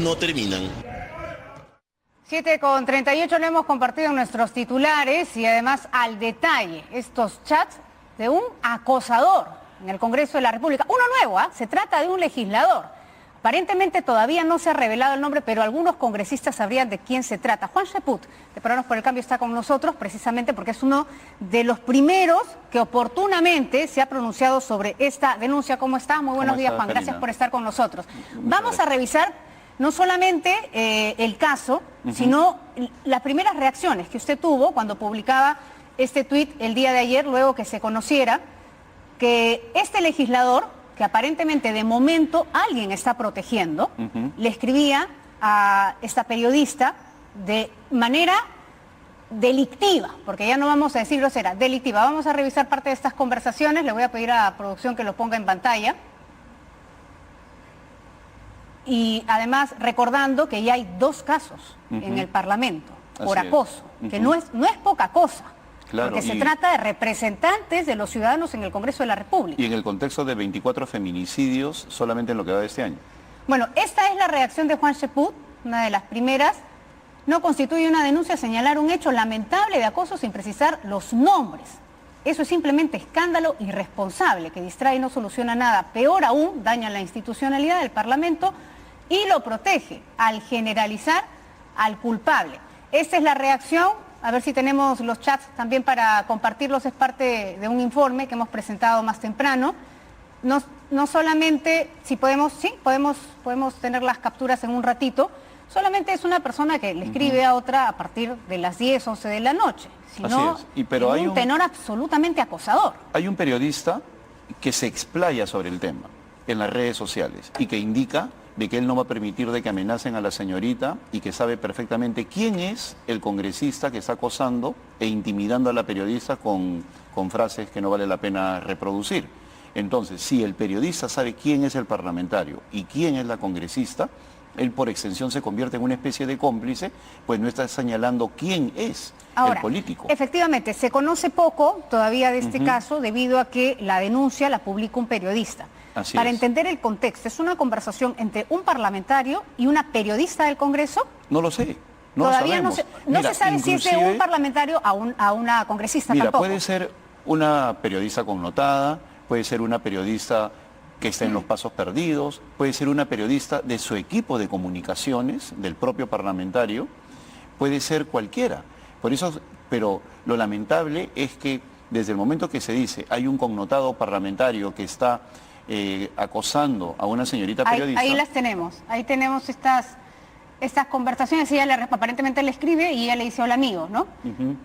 no terminan. 7:38 lo hemos compartido en nuestros titulares y además al detalle estos chats de un acosador en el Congreso de la República. Uno nuevo, se trata de un legislador. Aparentemente todavía no se ha revelado el nombre, pero algunos congresistas sabrían de quién se trata. Juan Cheput, de Peruanos por el Cambio, está con nosotros precisamente porque es uno de los primeros que oportunamente se ha pronunciado sobre esta denuncia. ¿Cómo está? Muy buenos días, Juan. Gracias por estar con nosotros. Vamos a revisar no solamente el caso, sino las primeras reacciones que usted tuvo cuando publicaba este tuit el día de ayer, luego que se conociera que este legislador, que aparentemente de momento alguien está protegiendo, le escribía a esta periodista de manera delictiva, porque ya no vamos a decir grosera, delictiva. Vamos a revisar parte de estas conversaciones, le voy a pedir a la producción que lo ponga en pantalla. Y además recordando que ya hay 2 casos en el Parlamento por acoso, que no es poca cosa. Claro, porque se trata de representantes de los ciudadanos en el Congreso de la República. Y en el contexto de 24 feminicidios solamente en lo que va de este año. Bueno, esta es la reacción de Juan Cheput, una de las primeras. No constituye una denuncia señalar un hecho lamentable de acoso sin precisar los nombres. Eso es simplemente escándalo irresponsable que distrae y no soluciona nada. Peor aún, daña la institucionalidad del Parlamento y lo protege al generalizar al culpable. Esta es la reacción. A ver si tenemos los chats también para compartirlos. Es parte de un informe que hemos presentado más temprano. No solamente, si podemos, sí, podemos tener las capturas en un ratito. Solamente es una persona que le escribe a otra a partir de las 10, 11 de la noche. Sino pero hay un tenor absolutamente acosador. Hay un periodista que se explaya sobre el tema en las redes sociales y que indica de que él no va a permitir de que amenacen a la señorita y que sabe perfectamente quién es el congresista que está acosando e intimidando a la periodista con frases que no vale la pena reproducir. Entonces, si el periodista sabe quién es el parlamentario y quién es la congresista, él por extensión se convierte en una especie de cómplice, pues no está señalando quién es el político. Efectivamente, se conoce poco todavía de este caso debido a que la denuncia la publica un periodista. Para entender el contexto, ¿es una conversación entre un parlamentario y una periodista del Congreso? No lo sé. Todavía no se sabe si es de un parlamentario a una congresista tampoco. Puede ser una periodista connotada, puede ser una periodista que está en los pasos perdidos, puede ser una periodista de su equipo de comunicaciones, del propio parlamentario, puede ser cualquiera. Por eso, pero lo lamentable es que desde el momento que se dice hay un connotado parlamentario que está acosando a una señorita periodista. Ahí las tenemos, ahí tenemos estas conversaciones. Ella aparentemente le escribe y ella le dice hola amigo, ¿no?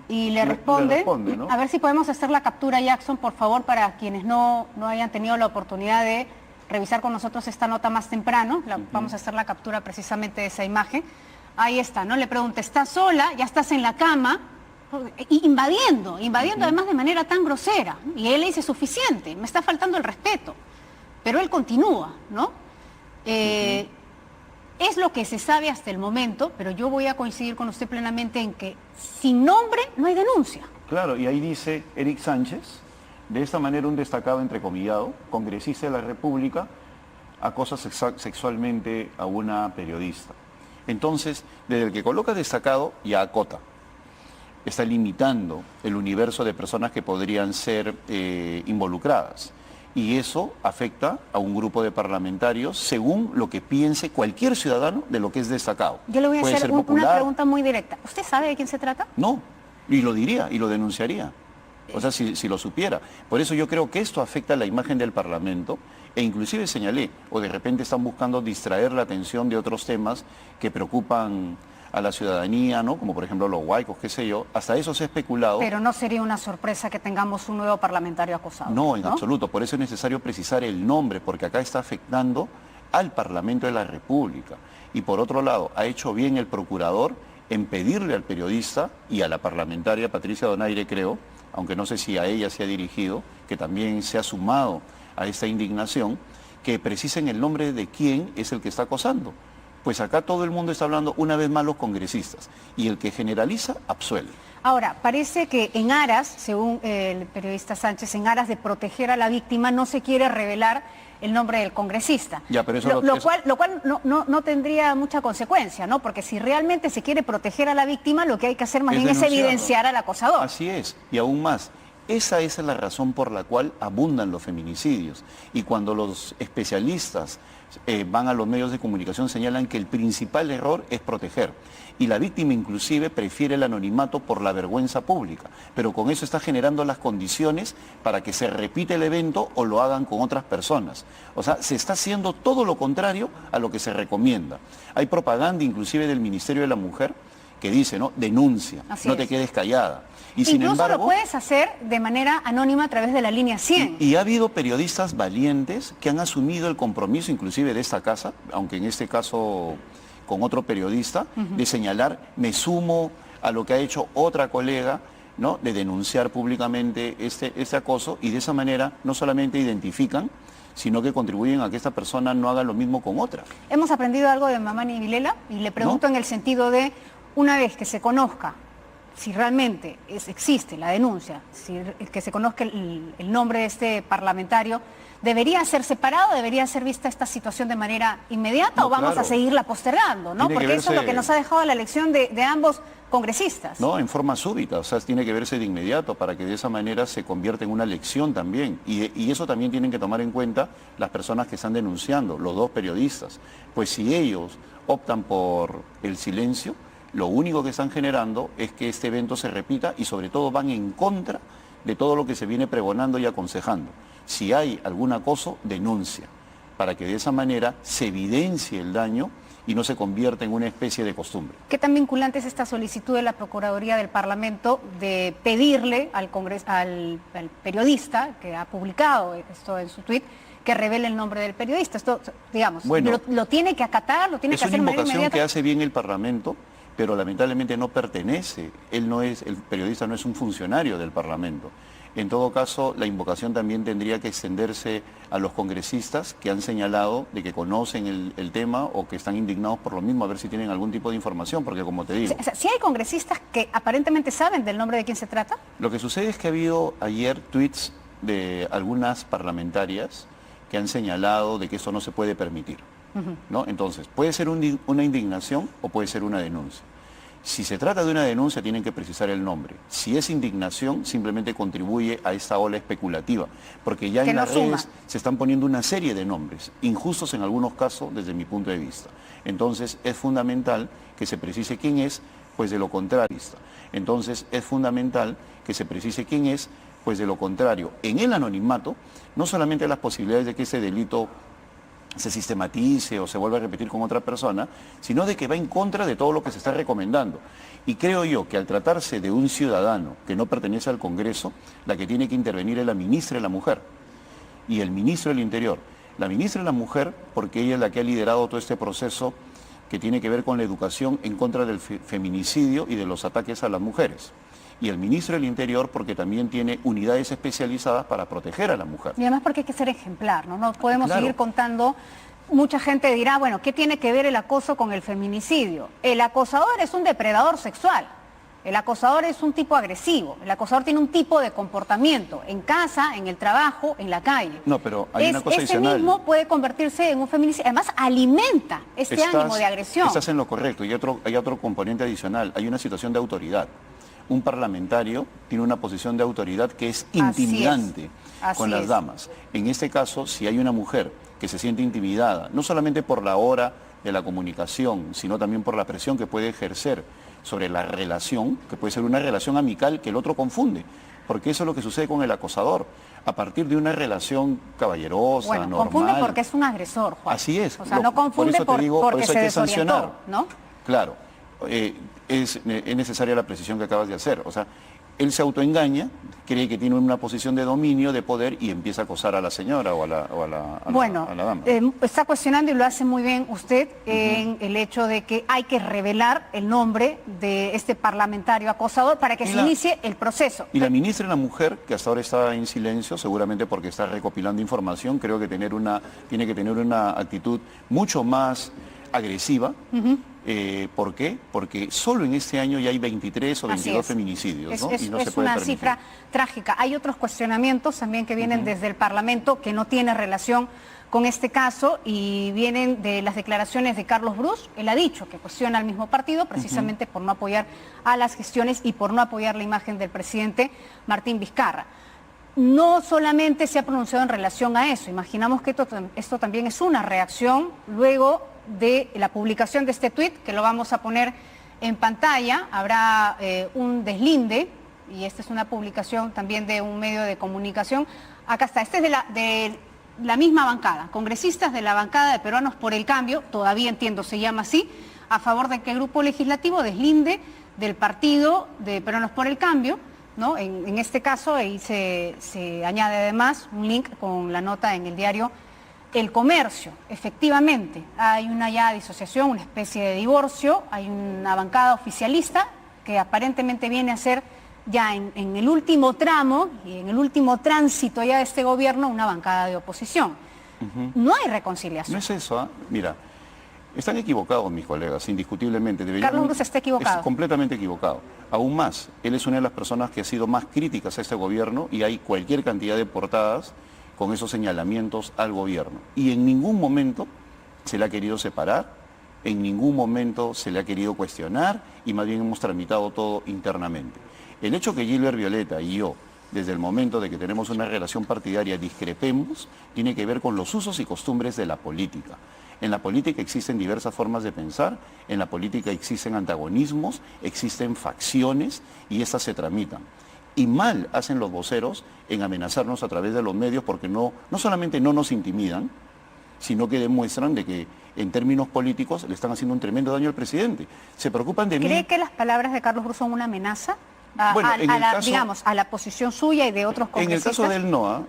Y le responde, ¿no? A ver si podemos hacer la captura, Jackson, por favor, para quienes no hayan tenido la oportunidad de revisar con nosotros esta nota más temprano. Vamos a hacer la captura precisamente de esa imagen. Ahí está, ¿no? Le pregunta, ¿estás sola? ¿Ya estás en la cama? Invadiendo además de manera tan grosera. Y él le dice, suficiente, me está faltando el respeto. Pero él continúa, ¿no? Es lo que se sabe hasta el momento, pero yo voy a coincidir con usted plenamente en que sin nombre no hay denuncia. Claro, y ahí dice Eric Sánchez, de esta manera un destacado entrecomillado, congresista de la República, acosa sexualmente a una periodista. Entonces, desde el que coloca destacado, ya acota. Está limitando el universo de personas que podrían ser involucradas. Y eso afecta a un grupo de parlamentarios según lo que piense cualquier ciudadano de lo que es destacado. Yo le voy a hacer una pregunta muy directa. ¿Usted sabe de quién se trata? No, y lo diría, y lo denunciaría. O sea, si lo supiera. Por eso yo creo que esto afecta a la imagen del Parlamento, e inclusive señalé, o de repente están buscando distraer la atención de otros temas que preocupan a la ciudadanía, ¿no? Como por ejemplo los huaicos, qué sé yo, hasta eso se ha especulado. Pero no sería una sorpresa que tengamos un nuevo parlamentario acosado. No, en absoluto, por eso es necesario precisar el nombre, porque acá está afectando al Parlamento de la República. Y por otro lado, ha hecho bien el procurador en pedirle al periodista y a la parlamentaria Patricia Donaire, creo, aunque no sé si a ella se ha dirigido, que también se ha sumado a esta indignación, que precisen el nombre de quién es el que está acosando. Pues acá todo el mundo está hablando una vez más los congresistas y el que generaliza absuelve. Ahora, parece que en aras, según el periodista Sánchez, en aras de proteger a la víctima, no se quiere revelar el nombre del congresista. Ya, pero eso lo cual no tendría mucha consecuencia, ¿no? Porque si realmente se quiere proteger a la víctima, lo que hay que hacer más bien es evidenciar al acosador. Así es, y aún más. Esa es la razón por la cual abundan los feminicidios. Y cuando los especialistas van a los medios de comunicación señalan que el principal error es proteger. Y la víctima inclusive prefiere el anonimato por la vergüenza pública. Pero con eso está generando las condiciones para que se repita el evento o lo hagan con otras personas. O sea, se está haciendo todo lo contrario a lo que se recomienda. Hay propaganda inclusive del Ministerio de la Mujer que dice, ¿no? Denuncia, no te quedes callada. Y sin incluso embargo, lo puedes hacer de manera anónima a través de la línea 100. Y ha habido periodistas valientes que han asumido el compromiso inclusive de esta casa, aunque en este caso con otro periodista, de señalar, me sumo a lo que ha hecho otra colega, ¿no? De denunciar públicamente este acoso, y de esa manera no solamente identifican, sino que contribuyen a que esta persona no haga lo mismo con otra. Hemos aprendido algo de Mamani Vilela y le pregunto en el sentido de, una vez que se conozca si realmente existe la denuncia, que se conozca el nombre de este parlamentario, ¿debería ser separado, debería ser vista esta situación de manera inmediata o vamos a seguirla postergando? ¿No? Porque eso es lo que nos ha dejado la elección de ambos congresistas. No, en forma súbita, o sea, tiene que verse de inmediato para que de esa manera se convierta en una lección también. Y eso también tienen que tomar en cuenta las personas que están denunciando, los dos periodistas. Pues si ellos optan por el silencio, lo único que están generando es que este evento se repita y sobre todo van en contra de todo lo que se viene pregonando y aconsejando. Si hay algún acoso, denuncia, para que de esa manera se evidencie el daño y no se convierta en una especie de costumbre. ¿Qué tan vinculante es esta solicitud de la Procuraduría del Parlamento de pedirle al periodista que ha publicado esto en su tuit que revele el nombre del periodista? Esto, digamos, bueno, lo tiene que acatar, lo tiene que hacer de manera inmediata. Es una invocación que hace bien el Parlamento, pero lamentablemente no pertenece, el periodista no es un funcionario del Parlamento. En todo caso, la invocación también tendría que extenderse a los congresistas que han señalado de que conocen el tema o que están indignados por lo mismo, a ver si tienen algún tipo de información, porque como te digo... O sea, ¿sí hay congresistas que aparentemente saben del nombre de quién se trata? Lo que sucede es que ha habido ayer tweets de algunas parlamentarias que han señalado de que eso no se puede permitir, ¿no? Entonces, puede ser una indignación o puede ser una denuncia. Si se trata de una denuncia, tienen que precisar el nombre. Si es indignación, simplemente contribuye a esta ola especulativa, porque ya en las redes se están poniendo una serie de nombres, injustos en algunos casos desde mi punto de vista. Entonces, es fundamental que se precise quién es, pues de lo contrario. Entonces, es fundamental que se precise quién es, pues de lo contrario. En el anonimato, no solamente las posibilidades de que ese delito se sistematice o se vuelva a repetir con otra persona, sino de que va en contra de todo lo que se está recomendando. Y creo yo que al tratarse de un ciudadano que no pertenece al Congreso, la que tiene que intervenir es la ministra de la Mujer y el ministro del Interior. La ministra de la Mujer, porque ella es la que ha liderado todo este proceso que tiene que ver con la educación en contra del feminicidio y de los ataques a las mujeres. Y el ministro del Interior porque también tiene unidades especializadas para proteger a la mujer. Y además porque hay que ser ejemplar, ¿no? No podemos seguir contando. Mucha gente dirá, bueno, ¿qué tiene que ver el acoso con el feminicidio? El acosador es un depredador sexual. El acosador es un tipo agresivo. El acosador tiene un tipo de comportamiento en casa, en el trabajo, en la calle. No, pero hay una cosa adicional. Ese mismo puede convertirse en un feminicidio. Además, alimenta este ánimo de agresión. Estás en lo correcto. Y hay otro componente adicional. Hay una situación de autoridad. Un parlamentario tiene una posición de autoridad que es intimidante con las damas. En este caso, si hay una mujer que se siente intimidada, no solamente por la hora de la comunicación, sino también por la presión que puede ejercer sobre la relación, que puede ser una relación amical que el otro confunde, porque eso es lo que sucede con el acosador. A partir de una relación caballerosa, normal... confunde porque es un agresor, Juan. Así es. O sea, no confunde porque se desorientó, ¿no? Claro. Es necesaria la precisión que acabas de hacer. O sea, él se autoengaña, cree que tiene una posición de dominio, de poder, y empieza a acosar a la señora o a la dama. Está cuestionando, y lo hace muy bien usted, en el hecho de que hay que revelar el nombre de este parlamentario acosador para que se inicie el proceso. Y la ministra de la Mujer, que hasta ahora está en silencio, seguramente porque está recopilando información, creo que tiene que tener una actitud mucho más agresiva. ¿Por qué? Porque solo en este año ya hay 23 o 22 feminicidios, ¿no? Es y no se puede una permitir. cifra trágica. Hay otros cuestionamientos también que vienen desde el Parlamento que no tiene relación con este caso y vienen de las declaraciones de Carlos Brus. Él ha dicho que cuestiona al mismo partido precisamente por no apoyar a las gestiones y por no apoyar la imagen del presidente Martín Vizcarra. No solamente se ha pronunciado en relación a eso, imaginamos que esto también es una reacción luego de la publicación de este tuit, que lo vamos a poner en pantalla. Habrá un deslinde, y esta es una publicación también de un medio de comunicación. Acá está, este es de la misma bancada, congresistas de la bancada de Peruanos por el Cambio, todavía entiendo se llama así, a favor de que el grupo legislativo deslinde del partido de Peruanos por el Cambio, ¿no? En este caso, ahí se añade además un link con la nota en el diario El Comercio. Efectivamente, hay una ya disociación, una especie de divorcio, hay una bancada oficialista que aparentemente viene a ser ya en el último tramo y en el último tránsito ya de este gobierno una bancada de oposición. No hay reconciliación. No es eso, ¿ah? Mira, están equivocados mis colegas, indiscutiblemente. Carlos Brus está equivocado. Es completamente equivocado. Aún más, él es una de las personas que ha sido más críticas a este gobierno y hay cualquier cantidad de portadas con esos señalamientos al gobierno. Y en ningún momento se le ha querido separar, en ningún momento se le ha querido cuestionar y más bien hemos tramitado todo internamente. El hecho que Gilbert Violeta y yo, desde el momento de que tenemos una relación partidaria, discrepemos, tiene que ver con los usos y costumbres de la política. En la política existen diversas formas de pensar, en la política existen antagonismos, existen facciones y estas se tramitan. Y mal hacen los voceros en amenazarnos a través de los medios porque no solamente no nos intimidan, sino que demuestran de que en términos políticos le están haciendo un tremendo daño al presidente. Se preocupan de mí. ¿Cree que las palabras de Carlos Brus son una amenaza? Digamos, a la posición suya y de otros congresistas. En el caso del NOA,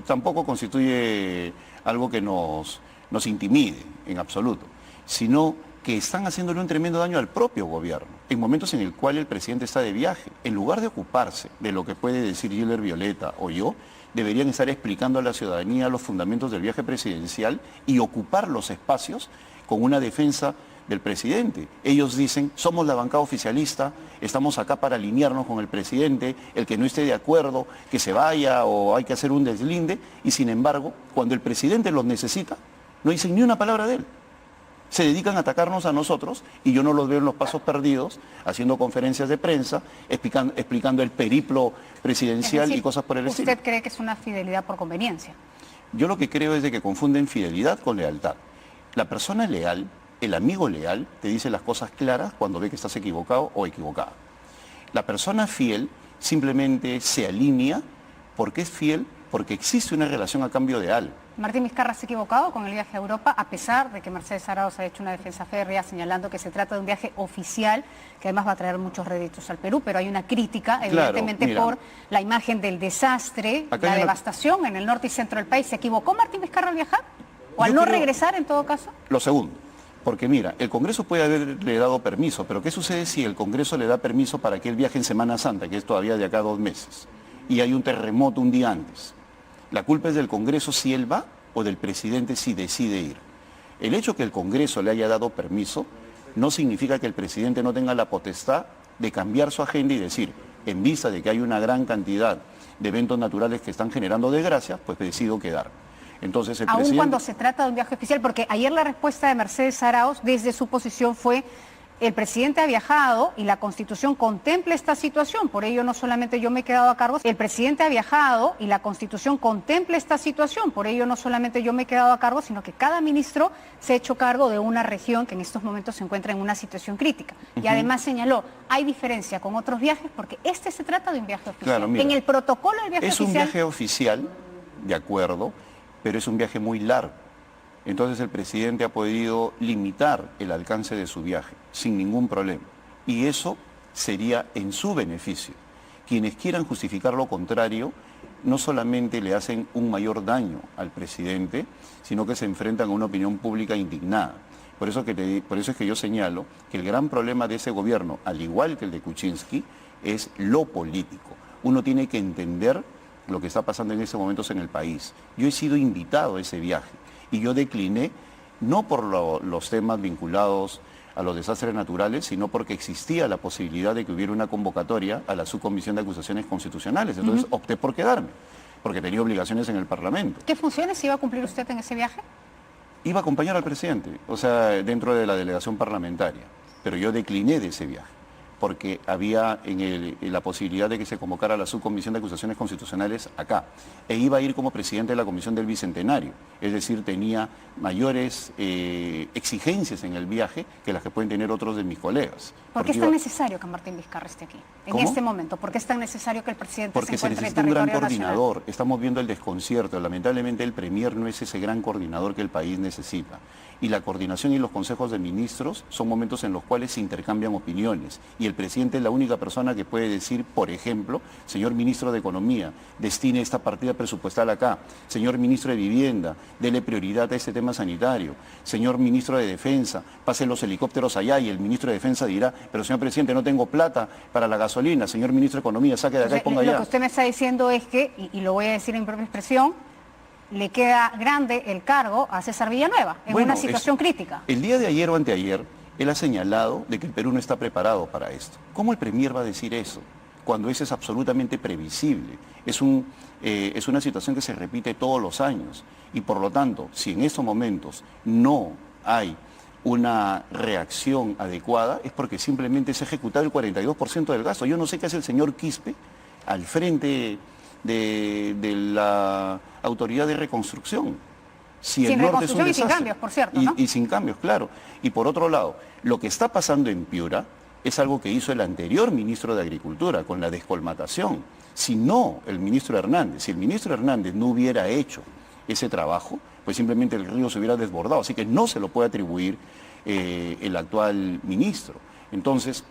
tampoco constituye algo que nos intimide en absoluto, sino que están haciéndole un tremendo daño al propio gobierno, en momentos en el cual el presidente está de viaje. En lugar de ocuparse de lo que puede decir Gilbert Violeta o yo, deberían estar explicando a la ciudadanía los fundamentos del viaje presidencial y ocupar los espacios con una defensa del presidente. Ellos dicen, somos la bancada oficialista, estamos acá para alinearnos con el presidente, el que no esté de acuerdo, que se vaya o hay que hacer un deslinde, y sin embargo, cuando el presidente los necesita, no dicen ni una palabra de él. Se dedican a atacarnos a nosotros y yo no los veo en los pasos perdidos, haciendo conferencias de prensa, explicando el periplo presidencial, es decir, y cosas por el estilo. ¿Usted cree que es una fidelidad por conveniencia? Yo lo que creo es de que confunden fidelidad con lealtad. La persona leal, el amigo leal, te dice las cosas claras cuando ve que estás equivocado o equivocada. La persona fiel simplemente se alinea porque es fiel, porque existe una relación a cambio de algo. Martín Vizcarra se ha equivocado con el viaje a Europa, a pesar de que Mercedes Arauz ha hecho una defensa férrea señalando que se trata de un viaje oficial, que además va a traer muchos réditos al Perú, pero hay una crítica, evidentemente, claro, por la imagen del desastre, la devastación en el norte y centro del país. ¿Se equivocó Martín Vizcarra al viajar? ¿O al no regresar, en todo caso? Lo segundo. Porque mira, el Congreso puede haberle dado permiso, pero ¿qué sucede si el Congreso le da permiso para que él viaje en Semana Santa, que es todavía de acá a 2 meses, y hay un terremoto un día antes? ¿La culpa es del Congreso si él va o del presidente si decide ir? El hecho que el Congreso le haya dado permiso no significa que el presidente no tenga la potestad de cambiar su agenda y decir, en vista de que hay una gran cantidad de eventos naturales que están generando desgracias, pues decido quedar. Entonces, aún cuando se trata de un viaje oficial, porque ayer la respuesta de Mercedes Arauz desde su posición fue: el presidente ha viajado y la Constitución contempla esta situación, por ello no solamente yo me he quedado a cargo, el presidente ha viajado y la Constitución contempla esta situación, por ello no solamente yo me he quedado a cargo, sino que cada ministro se ha hecho cargo de una región que en estos momentos se encuentra en una situación crítica. Y además señaló, hay diferencia con otros viajes porque este se trata de un viaje oficial. Claro, mira, en el protocolo del viaje oficial... Es un viaje oficial, de acuerdo, pero es un viaje muy largo. Entonces el presidente ha podido limitar el alcance de su viaje sin ningún problema. Y eso sería en su beneficio. Quienes quieran justificar lo contrario no solamente le hacen un mayor daño al presidente, sino que se enfrentan a una opinión pública indignada. Por eso es que yo señalo que el gran problema de ese gobierno, al igual que el de Kuczynski, es lo político. Uno tiene que entender lo que está pasando en estos momentos en el país. Yo he sido invitado a ese viaje y yo decliné no por los temas vinculados a los desastres naturales, sino porque existía la posibilidad de que hubiera una convocatoria a la Subcomisión de Acusaciones Constitucionales. Entonces opté por quedarme, porque tenía obligaciones en el Parlamento. ¿Qué funciones iba a cumplir usted en ese viaje? Iba a acompañar al presidente, o sea, dentro de la delegación parlamentaria, pero yo decliné de ese viaje, porque había en la posibilidad de que se convocara a la Subcomisión de Acusaciones Constitucionales acá, e iba a ir como presidente de la Comisión del Bicentenario, es decir, tenía mayores exigencias en el viaje que las que pueden tener otros de mis colegas. ¿Por qué es tan necesario que Martín Vizcarra esté aquí, en este momento? ¿Por qué es tan necesario que el presidente Porque se encuentre en necesita un gran territorio coordinador. nacional? Estamos viendo el desconcierto. Lamentablemente el Premier no es ese gran coordinador que el país necesita. Y la coordinación y los consejos de ministros son momentos en los cuales se intercambian opiniones. Y el presidente es la única persona que puede decir, por ejemplo, señor ministro de Economía, destine esta partida presupuestal acá. Señor ministro de Vivienda, dele prioridad a este tema sanitario. Señor ministro de Defensa, pase los helicópteros allá, y el ministro de Defensa dirá, pero señor presidente, no tengo plata para la gasolina. Señor ministro de Economía, saque de acá y ponga allá. Lo que usted me está diciendo es que, y lo voy a decir en mi propia expresión, le queda grande el cargo a César Villanueva, en una situación crítica. El día de ayer o anteayer, él ha señalado de que el Perú no está preparado para esto. ¿Cómo el Premier va a decir eso? Cuando eso es absolutamente previsible. Es una situación que se repite todos los años. Y por lo tanto, si en estos momentos no hay una reacción adecuada, es porque simplemente se ha ejecutado el 42% del gasto. Yo no sé qué hace el señor Quispe al frente de la autoridad de reconstrucción. Si sin el norte es un reconstrucción y sin desastre. cambios, por cierto, ¿no? Y sin cambios, claro. Y por otro lado, lo que está pasando en Piura es algo que hizo el anterior ministro de Agricultura con la descolmatación. Si no, el ministro Hernández, si el ministro Hernández no hubiera hecho ese trabajo, pues simplemente el río se hubiera desbordado. Así que no se lo puede atribuir el actual ministro. Entonces,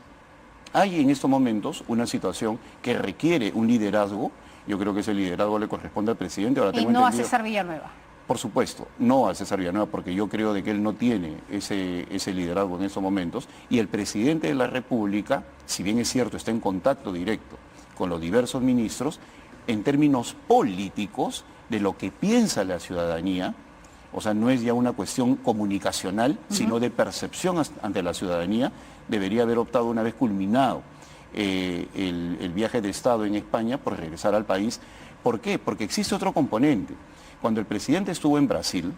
hay en estos momentos una situación que requiere un liderazgo. Yo creo que ese liderazgo le corresponde al presidente. Ahora, y no a César Villanueva. Por supuesto, no a César Villanueva, porque yo creo de que él no tiene ese liderazgo en estos momentos. Y el presidente de la República, si bien es cierto, está en contacto directo con los diversos ministros, en términos políticos, de lo que piensa la ciudadanía, o sea, no es ya una cuestión comunicacional, sino de percepción ante la ciudadanía, debería haber optado una vez culminado el viaje de Estado en España por regresar al país. ¿Por qué? Porque existe otro componente. Cuando el presidente estuvo en Brasil,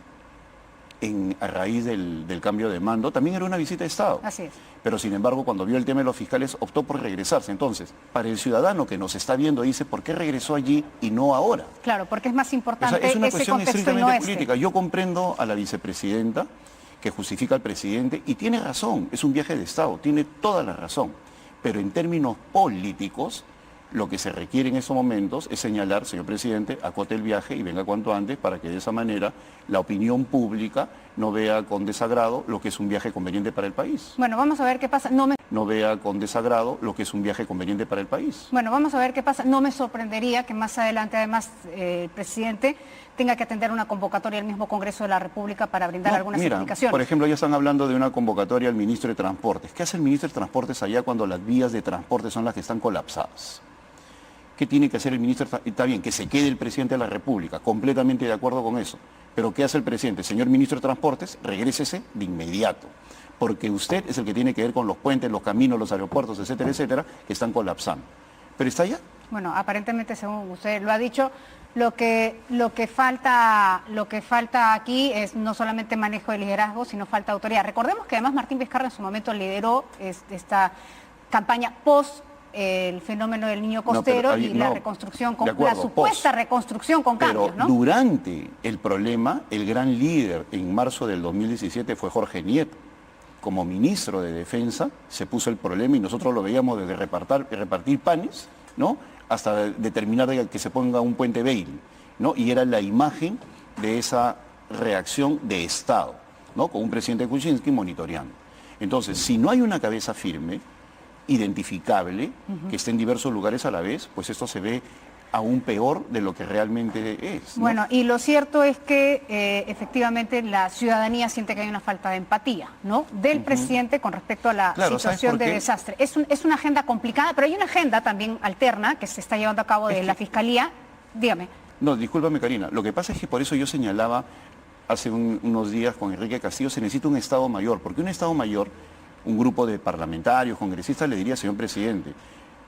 a raíz del cambio de mando, también era una visita de Estado. Así es. Pero sin embargo, cuando vio el tema de los fiscales, optó por regresarse. Entonces, para el ciudadano que nos está viendo, dice, ¿por qué regresó allí y no ahora? Claro, porque es más importante, o sea, es una ese cuestión contexto estrictamente y no política. Yo comprendo a la vicepresidenta que justifica al presidente y tiene razón, es un viaje de Estado, tiene toda la razón. Pero en términos políticos, lo que se requiere en estos momentos es señalar, señor presidente, acote el viaje y venga cuanto antes para que de esa manera la opinión pública no vea con desagrado lo que es un viaje conveniente para el país. Bueno, vamos a ver qué pasa. No vea con desagrado lo que es un viaje conveniente para el país. Bueno, vamos a ver qué pasa. No me sorprendería que más adelante, además, el presidente tenga que atender una convocatoria al mismo Congreso de la República para brindar algunas explicaciones. Por ejemplo, ya están hablando de una convocatoria al ministro de Transportes. ¿Qué hace el ministro de Transportes allá cuando las vías de transporte son las que están colapsadas? ¿Qué tiene que hacer el ministro? Está bien, que se quede el presidente de la República, completamente de acuerdo con eso. Pero ¿qué hace el presidente? Señor ministro de Transportes, regrésese de inmediato, porque usted es el que tiene que ver con los puentes, los caminos, los aeropuertos, etcétera, etcétera, que están colapsando. ¿Pero está allá? Bueno, aparentemente, según usted lo ha dicho, lo que falta aquí es no solamente manejo de liderazgo, sino falta de autoridad. Recordemos que además Martín Vizcarra en su momento lideró esta campaña post el fenómeno del niño costero la reconstrucción, la supuesta reconstrucción con cambios, ¿no? Pero durante el problema, el gran líder en marzo del 2017 fue Jorge Nieto. Como ministro de Defensa se puso el problema y nosotros lo veíamos desde repartir panes, ¿no?, hasta determinar que se ponga un puente Bailey, ¿no? Y era la imagen de esa reacción de Estado, ¿no?, con un presidente Kuczynski monitoreando. Entonces, si no hay una cabeza firme, identificable, que esté en diversos lugares a la vez, pues esto se ve aún peor de lo que realmente es, ¿no? Bueno, y lo cierto es que efectivamente la ciudadanía siente que hay una falta de empatía, ¿no?, del presidente con respecto a la situación de desastre. Es una agenda complicada, pero hay una agenda también alterna que se está llevando a cabo de la Fiscalía. Dígame. No, discúlpame, Karina. Lo que pasa es que por eso yo señalaba hace unos días con Enrique Castillo, se necesita un Estado Mayor, porque un Estado Mayor, un grupo de parlamentarios, congresistas, le diría, señor presidente,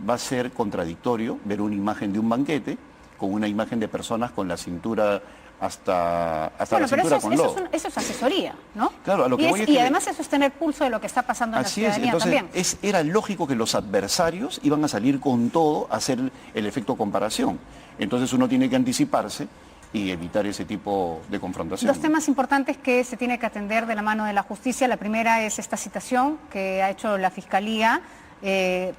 va a ser contradictorio ver una imagen de un banquete con una imagen de personas con la cintura hasta bueno, la cintura con lodo. Eso es asesoría, ¿no? Claro, a lo que voy es y que además eso es tener pulso de lo que está pasando en la así es, ciudadanía entonces también. era lógico que los adversarios iban a salir con todo a hacer el efecto comparación. Entonces uno tiene que anticiparse y evitar ese tipo de confrontación. Dos temas importantes que se tiene que atender de la mano de la justicia. La primera es esta citación que ha hecho la Fiscalía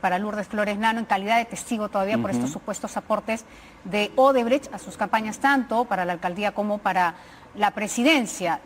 para Lourdes Flores Nano en calidad de testigo todavía por estos supuestos aportes de Odebrecht a sus campañas, tanto para la alcaldía como para la presidencia.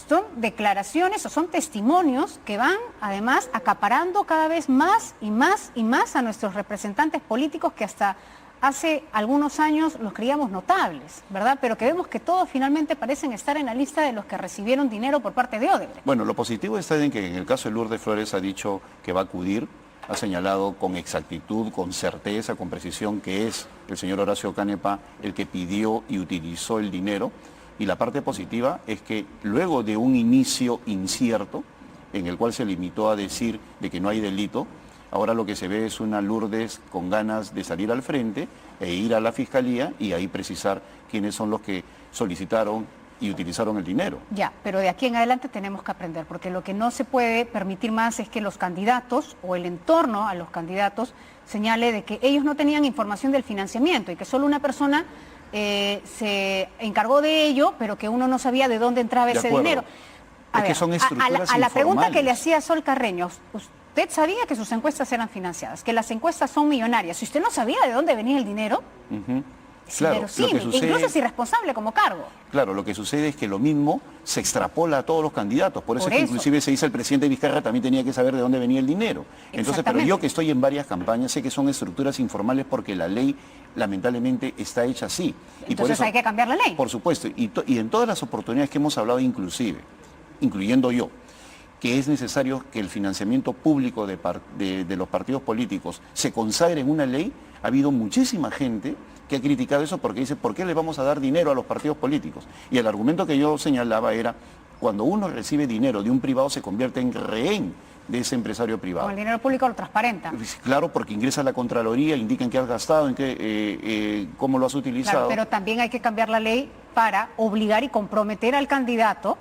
Son declaraciones o son testimonios que van además acaparando cada vez más y más y más a nuestros representantes políticos que hasta hace algunos años los creíamos notables, ¿verdad? Pero que vemos que todos finalmente parecen estar en la lista de los que recibieron dinero por parte de Odebrecht. Bueno, lo positivo está en que en el caso de Lourdes Flores ha dicho que va a acudir, ha señalado con exactitud, con certeza, con precisión que es el señor Horacio Canepa el que pidió y utilizó el dinero. Y la parte positiva es que luego de un inicio incierto, en el cual se limitó a decir de que no hay delito, ahora lo que se ve es una Lourdes con ganas de salir al frente e ir a la Fiscalía y ahí precisar quiénes son los que solicitaron y utilizaron el dinero. Ya, pero de aquí en adelante tenemos que aprender, porque lo que no se puede permitir más es que los candidatos o el entorno a los candidatos señale de que ellos no tenían información del financiamiento y que solo una persona se encargó de ello, pero que uno no sabía de dónde entraba ese dinero. A la pregunta que le hacía Sol Carreño, usted sabía que sus encuestas eran financiadas, que las encuestas son millonarias. Si usted no sabía de dónde venía el dinero, es inverosímil, incluso es irresponsable como cargo. Claro, lo que sucede es que lo mismo se extrapola a todos los candidatos. Por eso es que inclusive se dice el presidente Vizcarra también tenía que saber de dónde venía el dinero. Entonces, pero yo que estoy en varias campañas sé que son estructuras informales porque la ley lamentablemente está hecha así. Entonces y por eso, hay que cambiar la ley. Por supuesto, y en todas las oportunidades que hemos hablado inclusive, incluyendo yo, que es necesario que el financiamiento público de los partidos políticos se consagre en una ley, ha habido muchísima gente que ha criticado eso porque dice, ¿por qué le vamos a dar dinero a los partidos políticos? Y el argumento que yo señalaba era, cuando uno recibe dinero de un privado se convierte en rehén de ese empresario privado. Como el dinero público lo transparenta. Claro, porque ingresa a la Contraloría, indican qué has gastado, cómo lo has utilizado. Claro, pero también hay que cambiar la ley para obligar y comprometer al candidato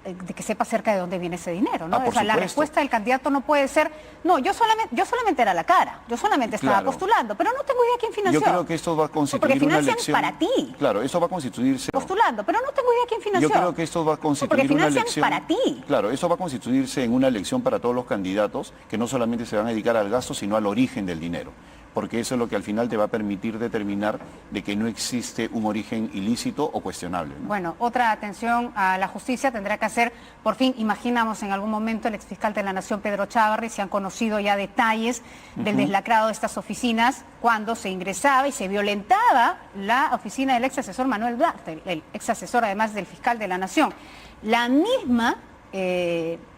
de que sepa acerca de dónde viene ese dinero, ¿no? O sea, la respuesta del candidato no puede ser, no, yo solamente era la cara, yo solamente estaba postulando, pero no tengo idea quién financió. Yo creo que esto va a constituir una elección. Para ti. Claro, eso va a constituirse. Postulando, pero no tengo idea quién financió. Yo creo que esto va a constituir una elección. Para ti. Claro, eso va a constituirse en una elección para todos los candidatos que no solamente se van a dedicar al gasto, sino al origen del dinero. Porque eso es lo que al final te va a permitir determinar de que no existe un origen ilícito o cuestionable, ¿no? Bueno, otra atención a la justicia tendrá que hacer, por fin, imaginamos en algún momento el exfiscal de la Nación, Pedro Chávarri, se han conocido ya detalles del deslacrado de estas oficinas cuando se ingresaba y se violentaba la oficina del ex asesor Manuel Blatter, el ex asesor además del fiscal de la Nación. La misma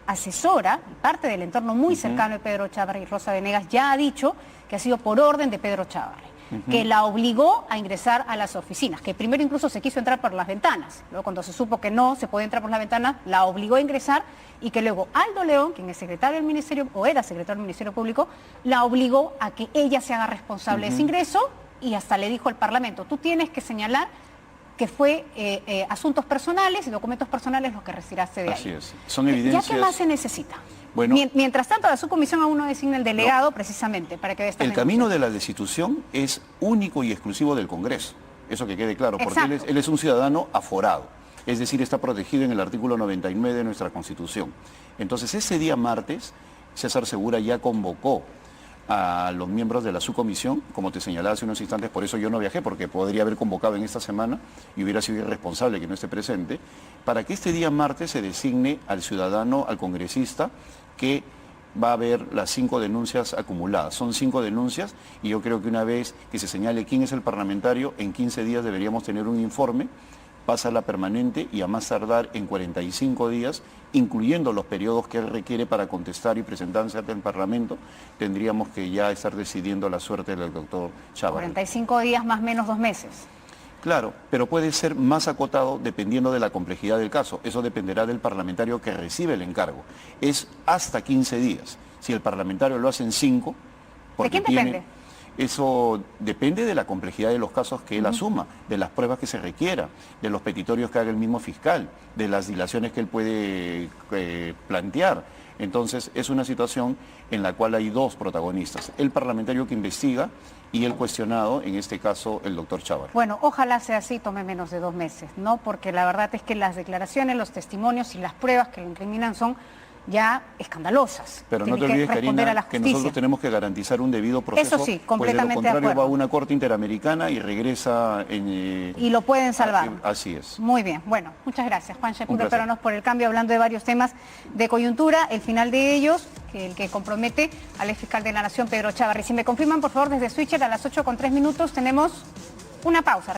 asesora, parte del entorno muy cercano de Pedro Chávarri, Rosa Venegas, ya ha dicho que ha sido por orden de Pedro Chávarri, que la obligó a ingresar a las oficinas, que primero incluso se quiso entrar por las ventanas, luego cuando se supo que no se podía entrar por las ventanas, la obligó a ingresar y que luego Aldo León, quien es secretario del Ministerio, o era secretario del Ministerio Público, la obligó a que ella se haga responsable de ese ingreso y hasta le dijo al Parlamento, tú tienes que señalar que fue asuntos personales y documentos personales los que retiraste de ahí. Así es. Son evidencias. ¿Ya qué más se necesita? Bueno, mientras tanto, la subcomisión aún no designa el delegado precisamente para que dé esta el camino de la destitución es único y exclusivo del Congreso. Eso que quede claro, porque él es un ciudadano aforado. Es decir, está protegido en el artículo 99 de nuestra Constitución. Entonces, ese día martes, César Segura ya convocó a los miembros de la subcomisión, como te señalaba hace unos instantes, por eso yo no viajé, porque podría haber convocado en esta semana y hubiera sido irresponsable que no esté presente, para que este día martes se designe al ciudadano, al congresista, que va a haber las 5 denuncias acumuladas. Son 5 denuncias y yo creo que una vez que se señale quién es el parlamentario, en 15 días deberíamos tener un informe, pasa a la permanente y a más tardar en 45 días, incluyendo los periodos que él requiere para contestar y presentarse ante el Parlamento, tendríamos que ya estar decidiendo la suerte del doctor Chávarri. 45 días más o menos 2 meses. Claro, pero puede ser más acotado dependiendo de la complejidad del caso. Eso dependerá del parlamentario que recibe el encargo. Es hasta 15 días. Si el parlamentario lo hace en 5... ¿De quién depende? Eso depende de la complejidad de los casos que él asuma, de las pruebas que se requiera, de los petitorios que haga el mismo fiscal, de las dilaciones que él puede plantear. Entonces es una situación en la cual hay dos protagonistas, el parlamentario que investiga y el cuestionado, en este caso el doctor Chávarri. Bueno, ojalá sea así, tome menos de 2 meses, ¿no? Porque la verdad es que las declaraciones, los testimonios y las pruebas que lo incriminan son ya escandalosas. Pero no te olvides, Karina, que nosotros tenemos que garantizar un debido proceso. Eso sí, completamente pues de lo contrario de acuerdo. va a una corte interamericana y regresa en... y lo pueden salvar. Así es. Muy bien, bueno, muchas gracias Juan Sheput Peranos por el cambio, hablando de varios temas de coyuntura, el final de ellos, el que compromete al ex fiscal de la Nación, Pedro Chávarri. Si me confirman, por favor, desde Switcher a las 8:03 tenemos una pausa.